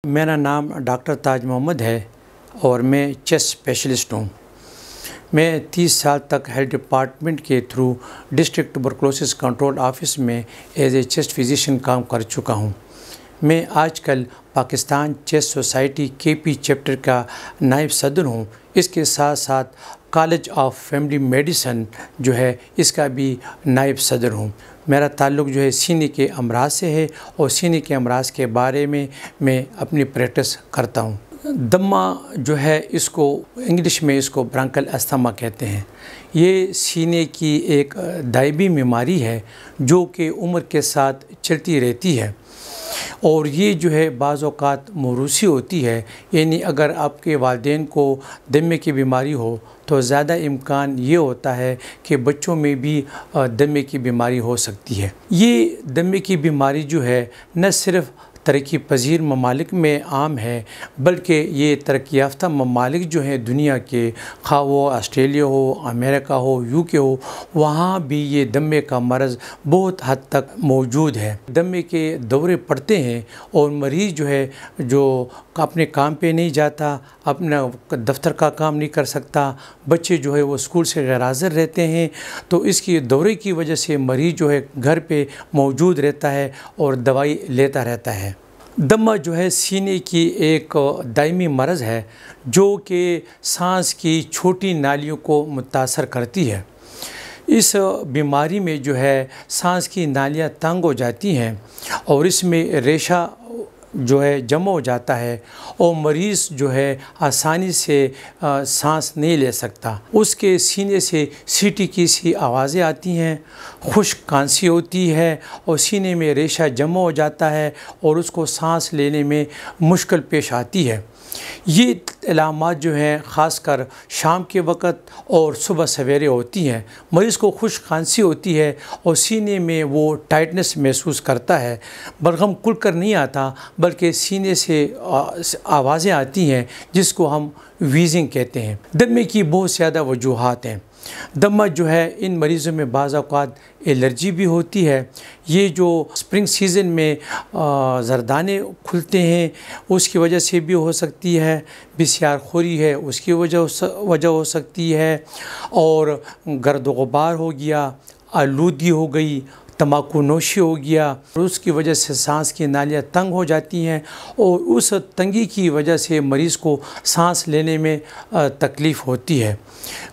मेरा नाम डॉक्टर ताज मोहम्मद है और मैं चेस्ट स्पेशलिस्ट हूँ। मैं 30 साल तक हेल्थ डिपार्टमेंट के through district tuberculosis control office में एज ए चेस्ट फिजिशियन काम कर चुका हूँ। मैं आजकल Pakistan chest society KP chapter का नायब सदर हूँ। इसके साथ साथ कॉलेज ऑफ फैमिली मेडिसिन जो है इसका भी नायब सदर हूँ। मेरा ताल्लुक़ जो है सीने के अमराज से है और सीने के अमराज के बारे में मैं अपनी प्रैक्टिस करता हूँ। दम्मा जो है इसको इंग्लिश में इसको ब्रांकल अस्थमा कहते हैं। ये सीने की एक दायमी बीमारी है जो कि उम्र के साथ चलती रहती है और ये जो है बाज़ औक़ात मौरूसी होती है, यानी अगर आपके वालिदैन को दमे की बीमारी हो तो ज़्यादा इम्कान ये होता है कि बच्चों में भी दमे की बीमारी हो सकती है। ये दमे की बीमारी जो है न सिर्फ़ तरक्की पजीर ममालिक में आम है बल्कि ये तरक्की याफ्ता ममालिक जो हैं दुनिया के, खा वो ऑस्ट्रेलिया हो, अमेरिका हो, यूके हो, वहाँ भी ये दमे का मर्ज़ बहुत हद तक मौजूद है। दमे के दौरे पड़ते हैं और मरीज़ जो है जो अपने काम पे नहीं जाता, अपना दफ्तर का काम नहीं कर सकता, बच्चे जो है वो स्कूल से गैर हाज़िर रहते हैं, तो इसकी दौरे की वजह से मरीज़ जो है घर पे मौजूद रहता है और दवाई लेता रहता है। दमा जो है सीने की एक दायमी मर्ज़ है जो कि सांस की छोटी नालियों को मुतासर करती है। इस बीमारी में जो है सांस की नालियाँ तंग हो जाती हैं और इसमें रेशा जो है जमा हो जाता है और मरीज़ जो है आसानी से सांस नहीं ले सकता। उसके सीने से सीटी की सी आवाज़ें आती हैं, खुश्क खांसी होती है और सीने में रेशा जमा हो जाता है और उसको सांस लेने में मुश्किल पेश आती है। ये अलामात जो हैं ख़ासकर शाम के वक़्त और सुबह सवेरे होती हैं। मरीज़ को खुश्क खांसी होती है और सीने में वो टाइटनेस महसूस करता है। बलगम खुलकर नहीं आता बल्कि सीने से आवाज़ें आती हैं जिसको हम वीज़िंग कहते हैं। दमे की बहुत ज़्यादा वजूहात हैं। दमा जो है इन मरीज़ों में बाज़ औक़ात एलर्जी भी होती है। ये जो स्प्रिंग सीज़न में ज़रदाने खुलते हैं उसकी वजह से भी हो सकती है, बिस्यारखोरी है उसकी वजह हो सकती है, और गर्द गुबार हो गया, आलूदगी हो गई, तम्बाकू नोशी हो गया, और उसकी वजह से सांस की नालियाँ तंग हो जाती हैं और उस तंगी की वजह से मरीज़ को सांस लेने में तकलीफ़ होती है।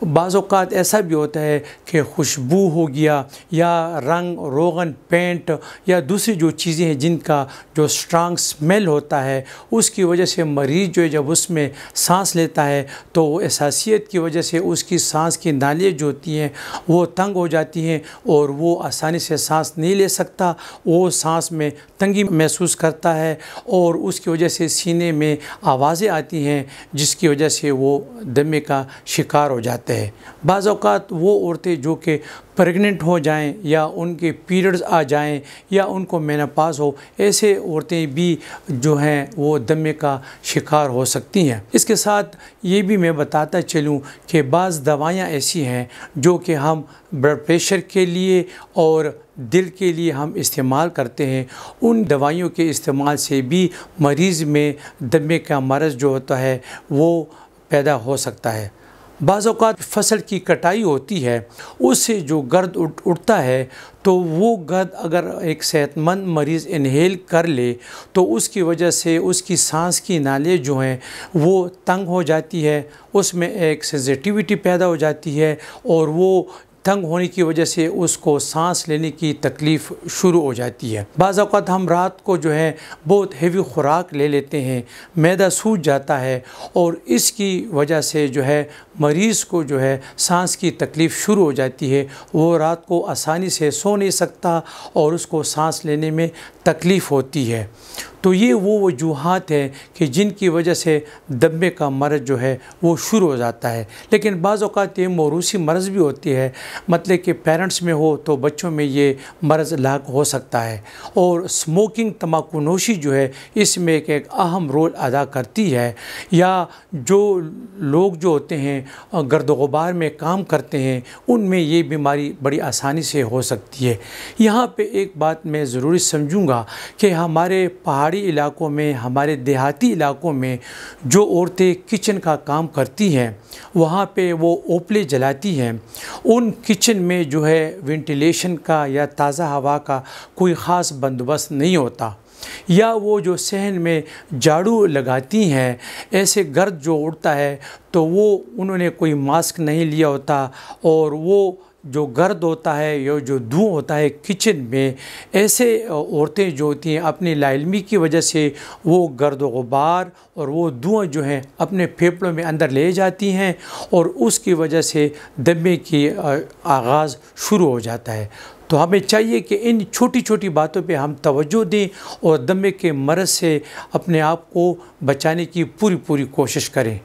बाज़ औक़ात ऐसा भी होता है कि खुशबू हो गया या रंग रोगन पेंट या दूसरी जो चीज़ें हैं जिनका जो स्ट्रांग स्मेल होता है उसकी वजह से मरीज़ जो है जब उसमें सांस लेता है तो वो एहसासियत की वजह से उसकी सांस की नालियाँ जो होती हैं वो तंग हो जाती हैं और वो आसानी से सांस नहीं ले सकता। वो सांस में तंगी महसूस करता है और उसकी वजह से सीने में आवाज़ें आती हैं जिसकी वजह से वो दमे का शिकार हो जाते हैं। बाज़ औक़ात वो औरतें जो कि प्रेग्नेंट हो जाएं या उनके पीरियड्स आ जाएं या उनको मेनोपॉज़ हो, ऐसे औरतें भी जो हैं वो दमे का शिकार हो सकती हैं। इसके साथ ये भी मैं बताता चलूँ कि बाज़ दवाइयाँ ऐसी हैं जो कि हम ब्लड प्रेशर के लिए और दिल के लिए हम इस्तेमाल करते हैं। उन दवाइयों के इस्तेमाल से भी मरीज़ में दमे का मर्ज़ जो होता है वो पैदा हो सकता है। बाज़ औक़ात फसल की कटाई होती है, उससे जो गर्द उठता है तो वो गर्द अगर एक सेहतमंद मरीज़ इनहेल कर ले तो उसकी वजह से उसकी सांस की नालियाँ जो हैं वो तंग हो जाती है, उसमें एक सेंसिटिविटी पैदा हो जाती है और वो तंग होने की वजह से उसको सांस लेने की तकलीफ़ शुरू हो जाती है। बाज़ औक़ात हम रात को जो है बहुत हेवी खुराक ले लेते हैं, मैदा सूज जाता है और इसकी वजह से जो है मरीज़ को जो है सांस की तकलीफ़ शुरू हो जाती है। वो रात को आसानी से सो नहीं सकता और उसको सांस लेने में तकलीफ़ होती है। तो ये वो वजूहात हैं कि जिनकी वजह से दमे का मर्ज़ जो है वो शुरू हो जाता है। लेकिन बाज़ औक़ात ये मौरूसी मर्ज़ भी होती है مطلب کہ پیرنٹس میں ہو تو بچوں میں یہ مرض لاحق ہو سکتا ہے۔ اور اسموکنگ تمباکو نوشی جو ہے اس میں ایک اہم رول ادا کرتی ہے، یا جو لوگ جو ہوتے ہیں گرد و غبار میں کام کرتے ہیں ان میں یہ بیماری بڑی آسانی سے ہو سکتی ہے۔ یہاں پہ ایک بات میں ضروری سمجھوں گا کہ ہمارے پہاڑی علاقوں میں، ہمارے دیہاتی علاقوں میں جو عورتیں کچن کا کام کرتی ہیں وہاں پہ وہ اوپلے جلاتی ہیں، ان کچن میں جو ہے وینٹیلیشن کا یا تازہ ہوا کا کوئی خاص بندوبست نہیں ہوتا، یا وہ جو صحن میں جھاڑو لگاتی ہیں ایسے گرد جو اڑتا ہے تو وہ انہوں نے کوئی ماسک نہیں لیا ہوتا، اور وہ جو گرد ہوتا ہے یا جو دھواں ہوتا ہے کچن میں، ایسے عورتیں جو ہوتی ہیں اپنی لا علمی کی وجہ سے وہ گرد و غبار اور وہ دھواں جو ہیں اپنے پھیپھڑوں میں اندر لے جاتی ہیں، اور اس کی وجہ سے دمے کی آغاز شروع ہو جاتا ہے۔ تو ہمیں چاہیے کہ ان چھوٹی چھوٹی باتوں پہ ہم توجہ دیں اور دمے کے مرض سے اپنے آپ کو بچانے کی پوری کوشش کریں۔